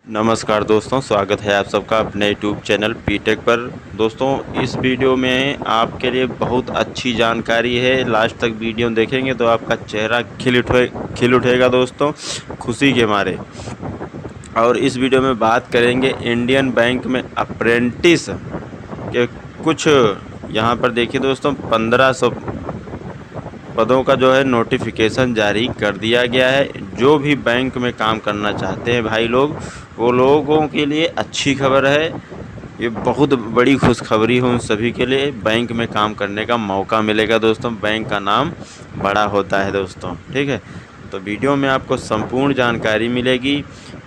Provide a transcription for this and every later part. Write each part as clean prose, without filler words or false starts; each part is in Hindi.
नमस्कार दोस्तों, स्वागत है आप सबका अपने यूट्यूब चैनल पीटेक पर। दोस्तों, इस वीडियो में आपके लिए बहुत अच्छी जानकारी है। लास्ट तक वीडियो देखेंगे तो आपका चेहरा खिल उठेगा दोस्तों, खुशी के मारे। और इस वीडियो में बात करेंगे इंडियन बैंक में अप्रेंटिस के कुछ, यहाँ पर देखिए दोस्तों, 1500 पदों का जो है नोटिफिकेशन जारी कर दिया गया है। जो भी बैंक में काम करना चाहते हैं भाई लोग, वो लोगों के लिए अच्छी खबर है। ये बहुत बड़ी खुशखबरी है उन सभी के लिए। बैंक में काम करने का मौका मिलेगा दोस्तों। बैंक का नाम बड़ा होता है दोस्तों, ठीक है। तो वीडियो में आपको संपूर्ण जानकारी मिलेगी।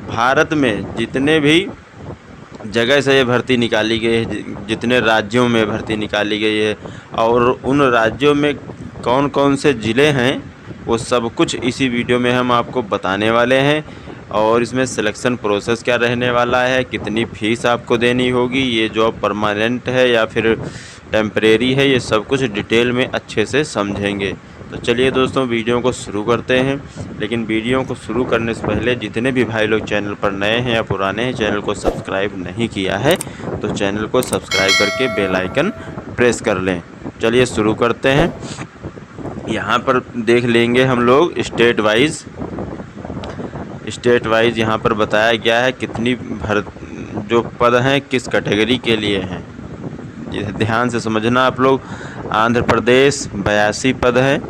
भारत में जितने भी जगह से ये भर्ती निकाली गई है, जितने राज्यों में भर्ती निकाली गई है और उन राज्यों में कौन कौन से ज़िले हैं, वो सब कुछ इसी वीडियो में हम आपको बताने वाले हैं। और इसमें सिलेक्शन प्रोसेस क्या रहने वाला है, कितनी फ़ीस आपको देनी होगी, ये जॉब परमानेंट है या फिर टेम्परेरी है, ये सब कुछ डिटेल में अच्छे से समझेंगे। तो चलिए दोस्तों, वीडियो को शुरू करते हैं। लेकिन वीडियो को शुरू करने से पहले जितने भी भाई लोग चैनल पर नए हैं या पुराने हैं, चैनल को सब्सक्राइब नहीं किया है तो चैनल को सब्सक्राइब करके बेल आइकन प्रेस कर लें। चलिए शुरू करते हैं। यहाँ पर देख लेंगे हम लोग स्टेट वाइज यहाँ पर बताया गया है कितनी जो पद हैं किस कैटेगरी के लिए हैं। ये ध्यान से समझना आप लोग। आंध्र प्रदेश 82 पद हैं,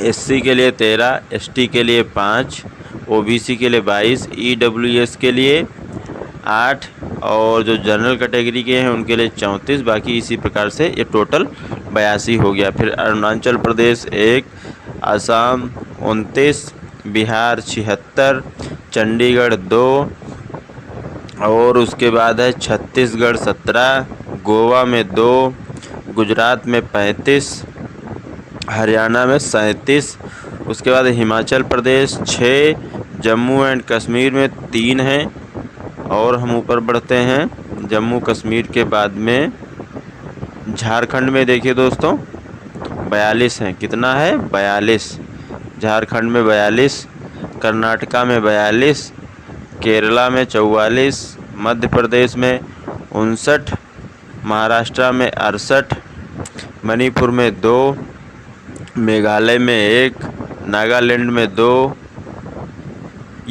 एससी के लिए 13, एसटी के लिए 5, ओबीसी के लिए 22, ईडब्ल्यूएस के लिए 8 और जो जनरल कैटेगरी के हैं उनके लिए 34। बाकी इसी प्रकार से ये टोटल 82 हो गया। फिर अरुणाचल प्रदेश 1, असम 29, बिहार 76, चंडीगढ़ 2 और उसके बाद है छत्तीसगढ़ 17, गोवा में 2, गुजरात में 35, हरियाणा में 37, उसके बाद हिमाचल प्रदेश 6, जम्मू एंड कश्मीर में 3 हैं। और हम ऊपर बढ़ते हैं, जम्मू कश्मीर के बाद में झारखंड में देखिए दोस्तों 42 हैं। कितना है? 42। झारखंड में 42, कर्नाटका में 42, केरला में 44, मध्य प्रदेश में 59, महाराष्ट्र में 68, मणिपुर में 2, मेघालय में 1, नागालैंड में 2,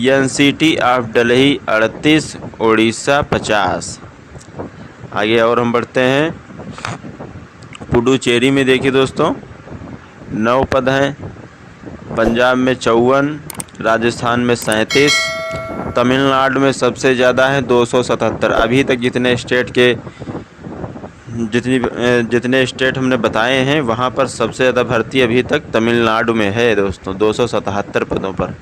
एनसीटी ऑफ दिल्ली 38, उड़ीसा 50। आगे और हम बढ़ते हैं, पुडुचेरी में देखिए दोस्तों 9 पद हैं, पंजाब में 54, राजस्थान में 37, तमिलनाडु में सबसे ज़्यादा है 277। अभी तक जितने स्टेट हमने बताए हैं वहाँ पर सबसे ज़्यादा भर्ती अभी तक तमिलनाडु में है दोस्तों, 277 पदों पर।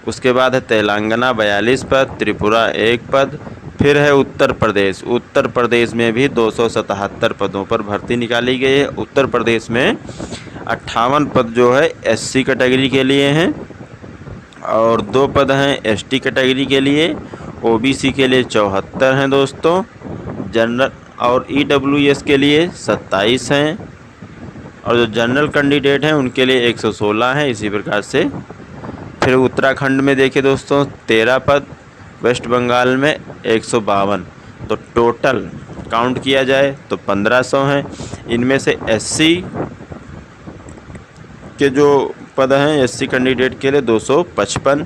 उसके बाद है तेलंगाना 42 पद, त्रिपुरा 1 पद। फिर है उत्तर प्रदेश में भी 277 पदों पर भर्ती निकाली गई है। उत्तर प्रदेश में 58 पद जो है एससी कैटेगरी के लिए हैं और 2 पद हैं एसटी कैटेगरी के लिए। ओबीसी के लिए 74 हैं दोस्तों, जनरल और ईडब्ल्यूएस के लिए 27 हैं और जो जनरल कैंडिडेट हैं उनके लिए 116 हैं। इसी प्रकार से फिर उत्तराखंड में देखिए दोस्तों 13 पद, वेस्ट बंगाल में 152। तो टोटल काउंट किया जाए तो 1500 हैं। इनमें से एससी के जो पद हैं, एससी कैंडिडेट के लिए 255,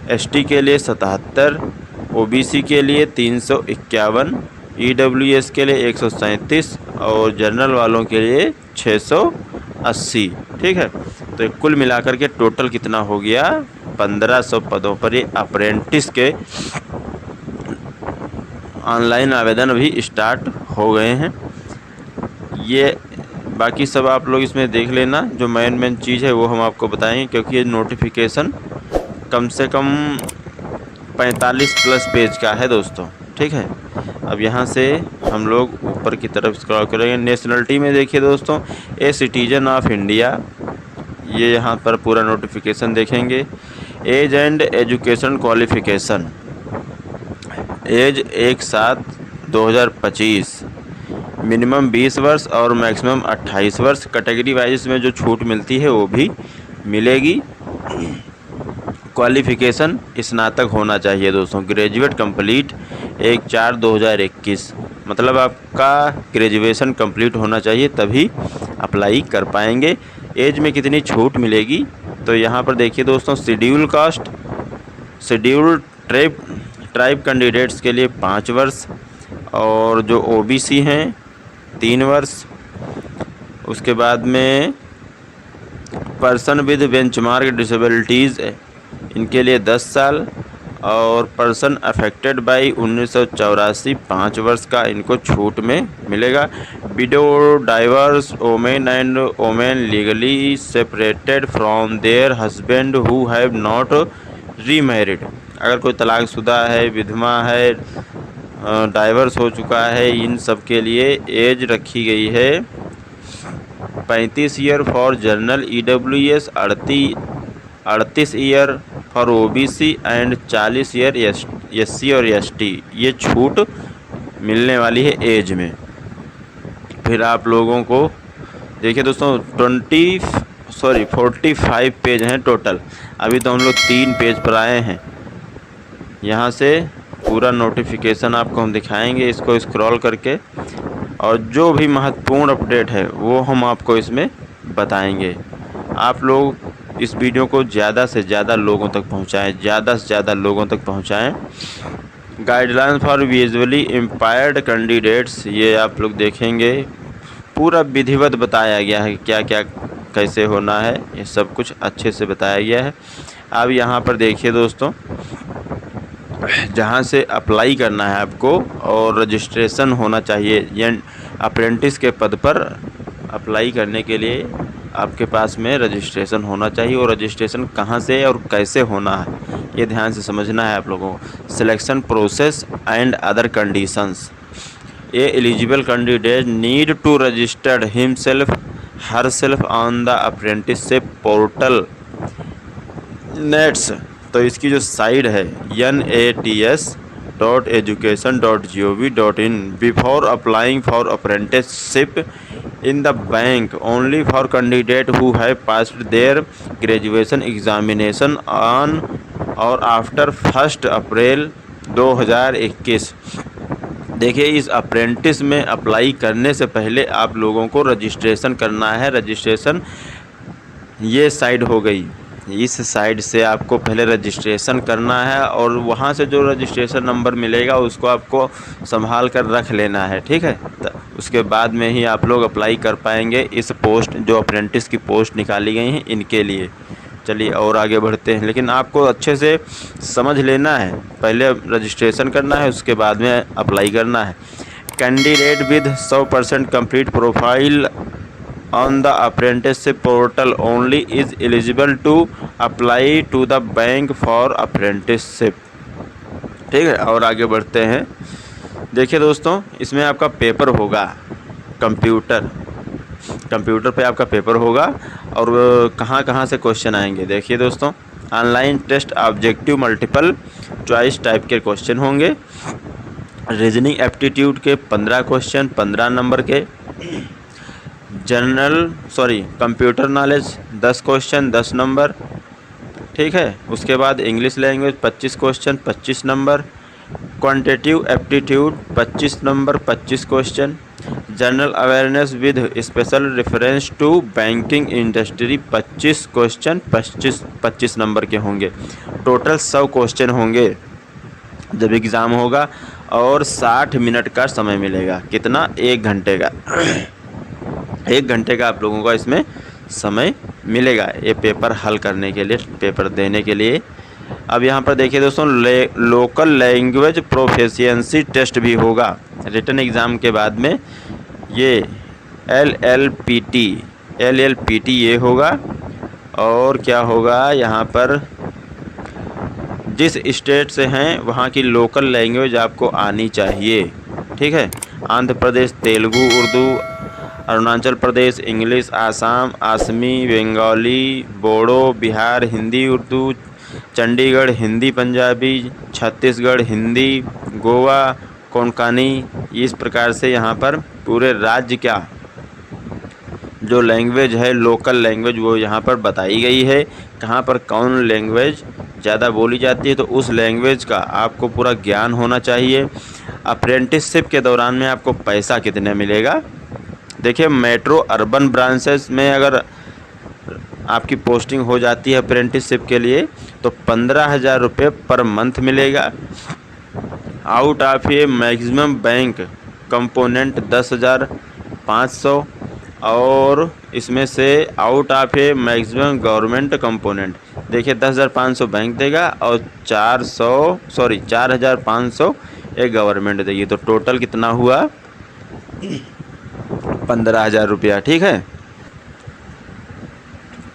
एसटी के लिए 77, ओबीसी के लिए 351, ईडब्ल्यूएस के लिए 137 और जनरल वालों के लिए 680। ठीक है, तो कुल मिलाकर के टोटल कितना हो गया? 1500 पदों पर ये अप्रेंटिस के ऑनलाइन आवेदन अभी स्टार्ट हो गए हैं। ये बाकी सब आप लोग इसमें देख लेना, जो मेन चीज़ है वो हम आपको बताएंगे, क्योंकि ये नोटिफिकेशन कम से कम 45 प्लस पेज का है दोस्तों। ठीक है, अब यहाँ से हम लोग ऊपर की तरफ स्क्रॉल करेंगे। नेशनलिटी में देखिए दोस्तों, ए सिटीजन ऑफ इंडिया, ये यहाँ पर पूरा नोटिफिकेशन देखेंगे। Age and education qualification, age 1/7/2025, minimum 20 वर्ष और मैक्सिमम 28 वर्ष। कैटेगरी वाइज में जो छूट मिलती है वो भी मिलेगी। क्वालिफ़िकेशन स्नातक होना चाहिए दोस्तों, ग्रेजुएट कंप्लीट 1/4/2021, मतलब आपका ग्रेजुएशन कंप्लीट होना चाहिए तभी अप्लाई कर पाएंगे। एज में कितनी छूट मिलेगी, तो यहाँ पर देखिए दोस्तों, schedule caste, scheduled tribe candidates के लिए 5 वर्ष, और जो ओबीसी हैं 3 वर्ष। उसके बाद में पर्सन विद बेंचमार्क डिसेबिलिटीज़, इनके लिए 10 साल, और पर्सन अफेक्टेड बाई 1984 5 वर्ष का इनको छूट में मिलेगा। Window, diverse, women and women legally separated from there husband who have not remarried, अगर कोई तलाकशुदा है, विधवा है, डाइवर्स हो चुका है, इन सब के लिए एज रखी गई है 35 year for general EWS, 38 year for OBC and 40 year SC और ST। ये छूट मिलने वाली है एज में। फिर आप लोगों को देखिए दोस्तों 45 पेज हैं टोटल, अभी तो हम लोग 3 पेज पर आए हैं। यहाँ से पूरा नोटिफिकेशन आपको हम दिखाएंगे इसको स्क्रॉल करके, और जो भी महत्वपूर्ण अपडेट है वो हम आपको इसमें बताएंगे। आप लोग इस वीडियो को ज़्यादा से ज़्यादा लोगों तक पहुँचाएँ, ज़्यादा से ज़्यादा लोगों तक पहुँचाएँ। Guideline for visually impaired candidates, ये आप लोग देखेंगे, पूरा विधिवत बताया गया है क्या क्या कैसे होना है, ये सब कुछ अच्छे से बताया गया है। अब यहाँ पर देखिए दोस्तों, जहाँ से अप्लाई करना है आपको और रजिस्ट्रेशन होना चाहिए, या अप्रेंटिस के पद पर अप्लाई करने के लिए आपके पास में रजिस्ट्रेशन होना चाहिए, और रजिस्ट्रेशन कहाँ से और कैसे होना है ये ध्यान से समझना है आप लोगों को। Selection process and other conditions, a eligible candidate need to registered himself herself on the apprenticeship portal NATS, तो इसकी जो साइट है nats.education.gov.in before applying for apprenticeship in the bank only for candidate who have passed their graduation examination on or after 1 April 2021। देखिए, इस अप्रेंटिस में अप्लाई करने से पहले आप लोगों को रजिस्ट्रेशन करना है। रजिस्ट्रेशन ये साइड हो गई, इस साइड से आपको पहले रजिस्ट्रेशन करना है, और वहाँ से जो रजिस्ट्रेशन नंबर मिलेगा उसको आपको संभाल कर रख लेना है, ठीक है। उसके बाद में ही आप लोग अप्लाई कर पाएंगे इस पोस्ट, जो अप्रेंटिस की पोस्ट निकाली गई हैं इनके लिए। चलिए और आगे बढ़ते हैं, लेकिन आपको अच्छे से समझ लेना है, पहले रजिस्ट्रेशन करना है उसके बाद में अप्लाई करना है। Candidate with 100% complete profile on the apprenticeship portal only is eligible to apply to the bank for apprenticeship, ठीक है। और आगे बढ़ते हैं, देखिए दोस्तों, इसमें आपका पेपर होगा कंप्यूटर पे आपका पेपर होगा, और कहाँ कहाँ से क्वेश्चन आएंगे देखिए दोस्तों। Online test objective multiple choice type के क्वेश्चन होंगे। रीजनिंग एप्टीट्यूड के 15 क्वेश्चन 15 नंबर के। कंप्यूटर नॉलेज 10 क्वेश्चन 10 नंबर, ठीक है। उसके बाद English language 25 question 25 number. Quantitative aptitude 25 number 25 question. General awareness with special reference to banking industry 25 question 25 number के होंगे। टोटल 100 क्वेश्चन होंगे जब एग्ज़ाम होगा, और 60 मिनट का समय मिलेगा। कितना? 1 घंटे का 1 घंटे का आप लोगों का इसमें समय मिलेगा ये पेपर हल करने के लिए, पेपर देने के लिए। अब यहाँ पर देखिए दोस्तों, लोकल लैंग्वेज प्रोफिशिएंसी टेस्ट भी होगा रिटन एग्ज़ाम के बाद में। ये LLPT ये होगा। और क्या होगा, यहाँ पर जिस स्टेट से हैं वहाँ की लोकल लैंग्वेज आपको आनी चाहिए, ठीक है। आंध्र प्रदेश तेलुगु उर्दू, अरुणाचल प्रदेश इंग्लिश, आसाम आसमी, बंगाली, बोडो, बिहार हिंदी उर्दू, चंडीगढ़ हिंदी पंजाबी, छत्तीसगढ़ हिंदी, गोवा कोंकणी। इस प्रकार से यहाँ पर पूरे राज्य का जो लैंग्वेज है, लोकल लैंग्वेज, वो यहाँ पर बताई गई है, कहाँ पर कौन लैंग्वेज ज़्यादा बोली जाती है, तो उस लैंग्वेज का आपको पूरा ज्ञान होना चाहिए। अप्रेंटिसशिप के दौरान में आपको पैसा कितने मिलेगा? देखिए, मेट्रो अर्बन ब्रांचेस में अगर आपकी पोस्टिंग हो जाती है अप्रेंटिसशिप के लिए, तो 15,000 रुपये पर मंथ मिलेगा। आउट ऑफ ये मैक्सिमम बैंक कंपोनेंट 10,500, और इसमें से out of A maximum government component, देखिए 10,500 बैंक देगा और 4,500 एक गवर्नमेंट देगी, तो टोटल कितना हुआ? 15,000 रुपया। ठीक है,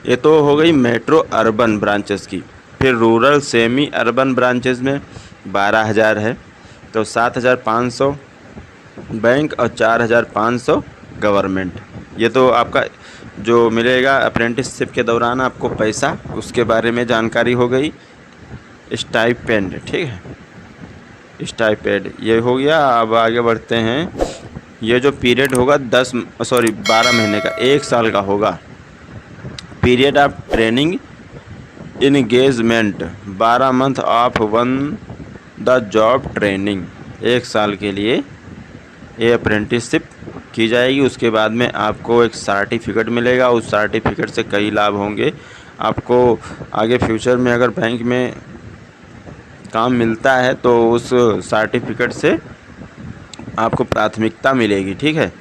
ये तो हो गई मेट्रो अर्बन ब्रांचेस की। फिर रूरल सेमी अर्बन ब्रांचेस में 12,000 है, तो 7,500 बैंक और 4,500 गवर्नमेंट। ये तो आपका जो मिलेगा अप्रेंटिसशिप के दौरान आपको पैसा, उसके बारे में जानकारी हो गई। स्टाइपेंड, ठीक है, स्टाइपेंड ये हो गया। अब आगे बढ़ते हैं। ये जो पीरियड होगा 12 महीने का, 1 साल का होगा। Period of training engagement 12 month of one the job training, 1 साल के लिए ये अप्रेंटिसशिप की जाएगी। उसके बाद में आपको एक सर्टिफिकेट मिलेगा। उस सर्टिफिकेट से कई लाभ होंगे आपको आगे फ्यूचर में। अगर बैंक में काम मिलता है तो उस सर्टिफिकेट से आपको प्राथमिकता मिलेगी। ठीक है,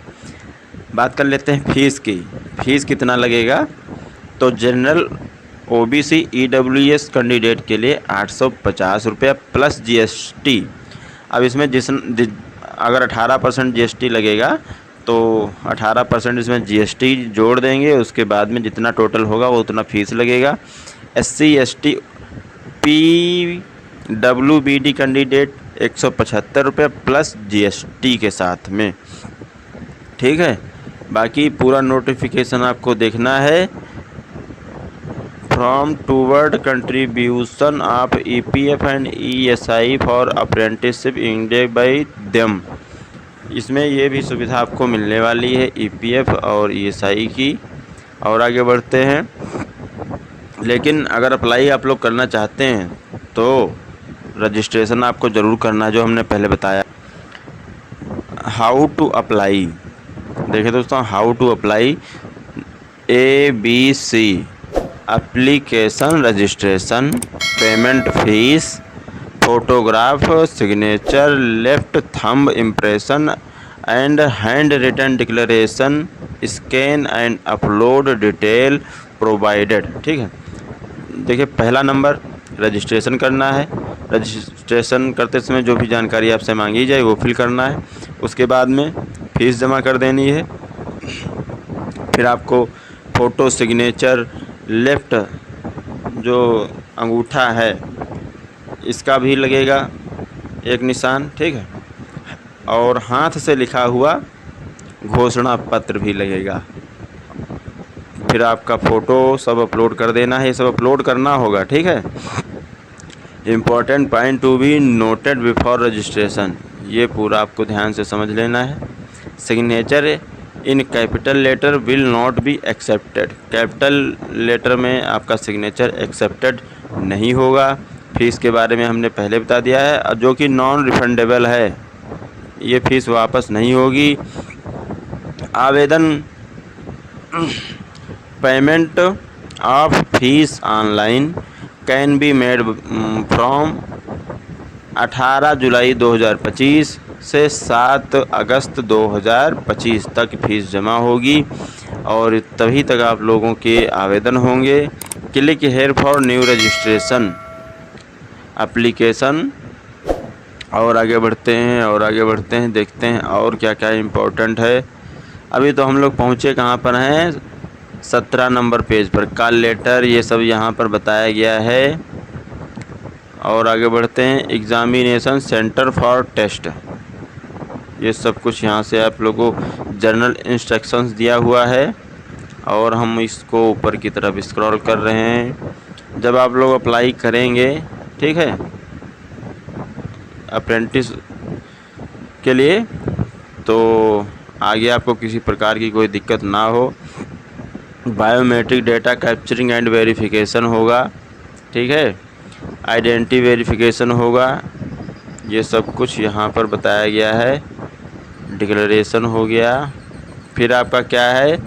बात कर लेते हैं फ़ीस की। फ़ीस कितना लगेगा? तो जनरल ओबीसी ईडब्ल्यूएस कैंडिडेट के लिए 850 रुपये प्लस जीएसटी। अब इसमें अगर 18% जीएसटी लगेगा तो 18% इसमें जीएसटी जोड़ देंगे। उसके बाद में जितना टोटल होगा वो उतना फ़ीस लगेगा। एससी एसटी पीडब्ल्यूबीडी कैंडिडेट 175 रुपये प्लस जीएसटी के साथ में। ठीक है, बाकी पूरा नोटिफिकेशन आपको देखना है। From toward contribution of EPF and ESI for apprenticeship ended by them. इसमें ये भी सुविधा आपको मिलने वाली है ईपीएफ और ईएसआई की। और आगे बढ़ते हैं। लेकिन अगर अप्लाई आप लोग करना चाहते हैं तो रजिस्ट्रेशन आपको ज़रूर करना है, जो हमने पहले बताया। हाउ टू अप्लाई, देखिए दोस्तों, how to apply ABC application registration, payment fee, photograph, signature, left thumb impression and handwritten declaration, scan and upload detail provided. ठीक है, देखिए पहला नंबर रजिस्ट्रेशन करना है। रजिस्ट्रेशन करते समय जो भी जानकारी आपसे मांगी जाए वो फिल करना है। उसके बाद में फ़ीस जमा कर देनी है। फिर आपको फ़ोटो, सिग्नेचर, लेफ्ट जो अंगूठा है इसका भी लगेगा एक निशान। ठीक है, और हाथ से लिखा हुआ घोषणा पत्र भी लगेगा। फिर आपका फ़ोटो सब अपलोड कर देना है, ये सब अपलोड करना होगा। ठीक है, important point to be noted before registration, ये पूरा आपको ध्यान से समझ लेना है। Signature in capital letter will not be accepted, capital letter में आपका सिग्नेचर एक्सेप्टेड नहीं होगा। फ़ीस के बारे में हमने पहले बता दिया है, और जो कि नॉन रिफंडेबल है, ये फ़ीस वापस नहीं होगी। आवेदन payment of fees online can be made from 18 जुलाई 2025 से 7 अगस्त 2025 तक फ़ीस जमा होगी, और तभी तक आप लोगों के आवेदन होंगे। Click here for new registration application. और आगे बढ़ते हैं, देखते हैं और क्या क्या इम्पोर्टेंट है। अभी तो हम लोग पहुँचे कहाँ पर हैं? 17 नंबर पेज पर। कॉल लेटर ये सब यहाँ पर बताया गया है। और आगे बढ़ते हैं। एग्ज़ामिनेशन सेंटर फॉर टेस्ट, ये सब कुछ यहाँ से आप लोगों को जनरल इंस्ट्रक्शंस दिया हुआ है। और हम इसको ऊपर की तरफ स्क्रॉल कर रहे हैं। जब आप लोग अप्लाई करेंगे, ठीक है, अप्रेंटिस के लिए, तो आगे आपको किसी प्रकार की कोई दिक्कत ना हो। Biometric data capturing and verification होगा। ठीक है, आइडेंटिटी वेरिफिकेशन होगा, ये सब कुछ यहाँ पर बताया गया है। डिक्लेरेशन हो गया। फिर आपका क्या है,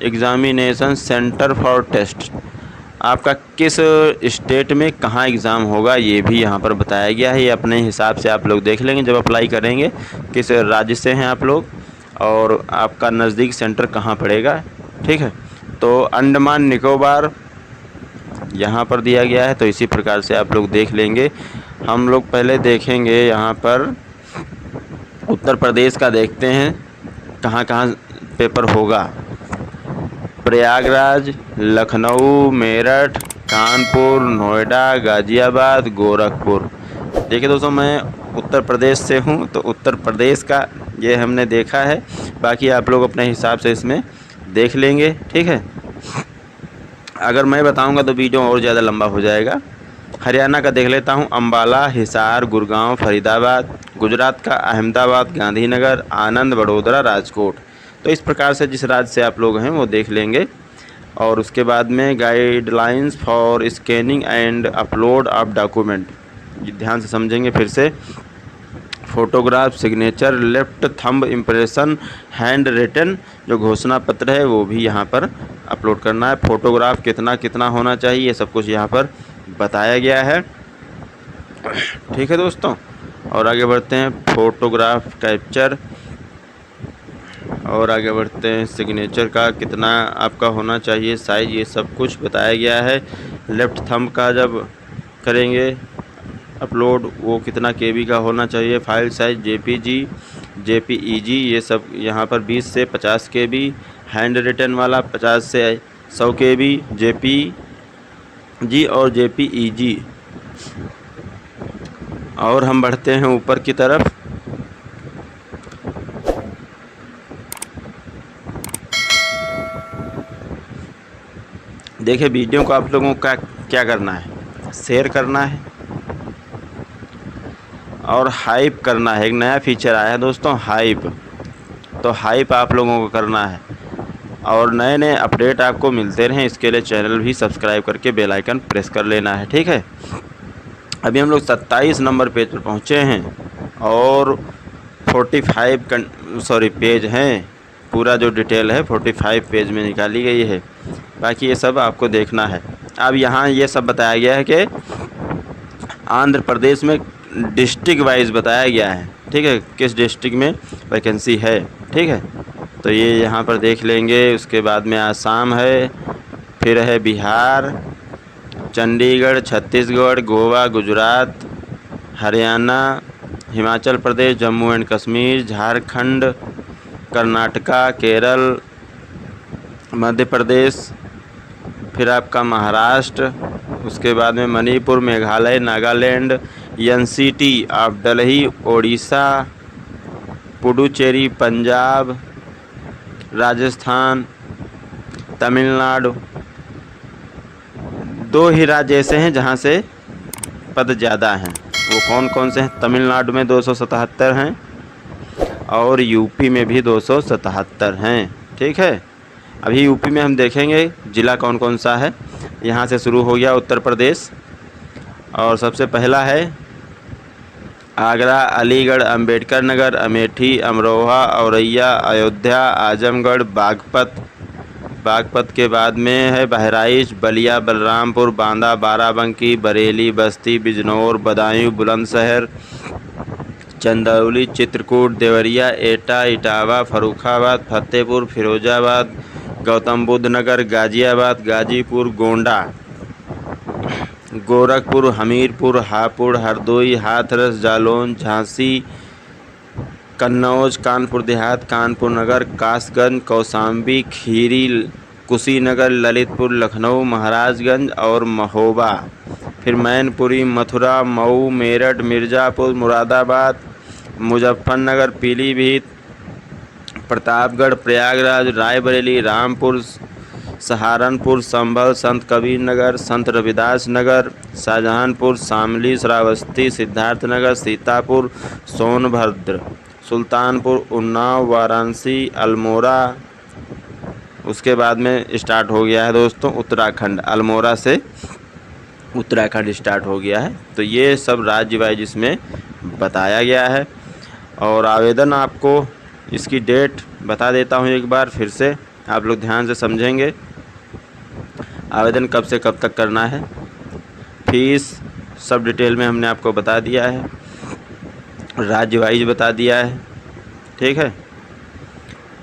एग्ज़ामिनेशन सेंटर फॉर टेस्ट, आपका किस स्टेट में कहाँ एग्ज़ाम होगा ये भी यहाँ पर बताया गया है। ये अपने हिसाब से आप लोग देख लेंगे जब अप्लाई करेंगे, किस राज्य से हैं आप लोग और आपका नज़दीक सेंटर कहाँ पड़ेगा। ठीक है, तो अंडमान निकोबार यहाँ पर दिया गया है, तो इसी प्रकार से आप लोग देख लेंगे। हम लोग पहले देखेंगे यहाँ पर उत्तर प्रदेश का, देखते हैं कहाँ कहाँ पेपर होगा। प्रयागराज, लखनऊ, मेरठ, कानपुर, नोएडा, गाज़ियाबाद, गोरखपुर। देखिए दोस्तों, मैं उत्तर प्रदेश से हूँ, तो उत्तर प्रदेश का ये हमने देखा है। बाकी आप लोग अपने हिसाब से इसमें देख लेंगे। ठीक है, अगर मैं बताऊंगा तो वीडियो और ज़्यादा लंबा हो जाएगा। हरियाणा का देख लेता हूँ, अम्बाला, हिसार, गुड़गांव, फरीदाबाद। गुजरात का अहमदाबाद, गांधीनगर, आनंद, वडोदरा, राजकोट। तो इस प्रकार से जिस राज्य से आप लोग हैं वो देख लेंगे। और उसके बाद में guidelines for scanning and upload of document, ध्यान से समझेंगे फिर से। Photograph, signature, left thumb impression, handwritten जो घोषणा पत्र है वो भी यहाँ पर अपलोड करना है। फ़ोटोग्राफ कितना कितना होना चाहिए ये सब कुछ यहाँ पर बताया गया है। ठीक है दोस्तों, और आगे बढ़ते हैं। फ़ोटोग्राफ कैप्चर, और आगे बढ़ते हैं। सिग्नेचर का कितना आपका होना चाहिए साइज़, ये सब कुछ बताया गया है। लेफ़्ट थंब का जब करेंगे अपलोड वो कितना केबी का होना चाहिए। फाइल साइज़ जेपीईजी ये सब यहाँ पर 20 से 50 केबी। हैंड रिटन वाला 50 से 100 केबी जेपीजी और जेपीईजी। और हम बढ़ते हैं ऊपर की तरफ। देखिए, वीडियो को आप लोगों का क्या करना है, शेयर करना है और हाइप करना है। एक नया फीचर आया है दोस्तों, हाइप। तो हाइप आप लोगों को करना है और नए नए अपडेट आपको मिलते रहें, इसके लिए चैनल भी सब्सक्राइब करके बेल आइकन प्रेस कर लेना है। ठीक है, अभी हम लोग 27 नंबर पेज पर पहुँचे हैं और 45 पेज हैं। पूरा जो डिटेल है 45 पेज में निकाली गई है। बाकी ये सब आपको देखना है। अब यहाँ ये सब बताया गया है कि आंध्र प्रदेश में डिस्ट्रिक्ट वाइज बताया गया है। ठीक है, किस डिस्ट्रिक्ट में वैकेंसी है। ठीक है, तो ये यहाँ पर देख लेंगे। उसके बाद में आसाम है, फिर है बिहार, चंडीगढ़, छत्तीसगढ़, गोवा, गुजरात, हरियाणा, हिमाचल प्रदेश, जम्मू एंड कश्मीर, झारखंड, कर्नाटका, केरल, मध्य प्रदेश, फिर आपका महाराष्ट्र, उसके बाद में मणिपुर, मेघालय, नागालैंड, एनसीटी ऑफ दिल्ली, ओडिशा, पुडुचेरी, पंजाब, राजस्थान, तमिलनाडु। 2 ही राज्य ऐसे हैं जहां से पद ज़्यादा हैं। वो कौन कौन से हैं? तमिलनाडु में 277 हैं और यूपी में भी 277 हैं। ठीक है, अभी यूपी में हम देखेंगे ज़िला कौन कौन सा है। यहाँ से शुरू हो गया उत्तर प्रदेश, और सबसे पहला है आगरा, अलीगढ़, अंबेडकर नगर, अमेठी, अमरोहा, औरैया, अयोध्या, आजमगढ़, बागपत के बाद में है बहराइच, बलिया, बलरामपुर, बांदा, बाराबंकी, बरेली, बस्ती, बिजनौर, बदायूं, बुलंदशहर, चंदौली, चित्रकूट, देवरिया, एटा, इटावा, फर्रुखाबाद, फतेहपुर, फिरोजाबाद, गौतम बुद्ध नगर, गाज़ियाबाद, गाजीपुर, गोंडा, गोरखपुर, हमीरपुर, हापुड़, हरदोई, हाथरस, जालौन, झांसी, कन्नौज, कानपुर देहात, कानपुर नगर, कासगंज, कौशाम्बी, खीरी, कुशीनगर, ललितपुर, लखनऊ, महाराजगंज और महोबा। फिर मैनपुरी, मथुरा, मऊ, मेरठ, मिर्ज़ापुर, मुरादाबाद, मुजफ्फरनगर, पीलीभीत, प्रतापगढ़, प्रयागराज, रायबरेली, रामपुर, सहारनपुर, संभल, संत कबीर नगर, संत रविदास नगर, शाहजहांपुर, शामली, श्रावस्ती, सिद्धार्थनगर, सीतापुर, सोनभद्र, सुल्तानपुर, उन्नाव, वाराणसी, अल्मोड़ा, उसके बाद में स्टार्ट हो गया है दोस्तों उत्तराखंड, अल्मोड़ा से उत्तराखंड स्टार्ट हो गया है। तो ये सब राज्य वाइज इसमें बताया गया है। और आवेदन आपको इसकी डेट बता देता हूँ एक बार फिर से, आप लोग ध्यान से समझेंगे। आवेदन कब से कब तक करना है, फीस सब डिटेल में हमने आपको बता दिया है, राज्य वाइज बता दिया है, ठीक है।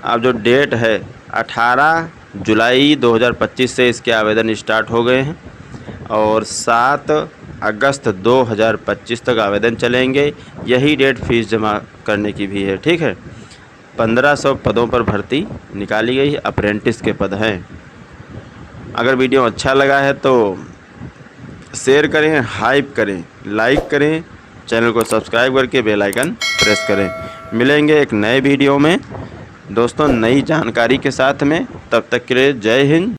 अब जो डेट है 18 जुलाई 2025 से इसके आवेदन स्टार्ट हो गए हैं और 7 अगस्त 2025 तक आवेदन चलेंगे। यही डेट फीस जमा करने की भी है, ठीक है। 1500 पदों पर भर्ती निकाली गई, अप्रेंटिस के पद हैं। अगर वीडियो अच्छा लगा है तो शेयर करें, हाइप करें, लाइक करें, चैनल को सब्सक्राइब करके बेल आइकन प्रेस करें। मिलेंगे एक नए वीडियो में दोस्तों नई जानकारी के साथ में, तब तक के लिए जय हिंद।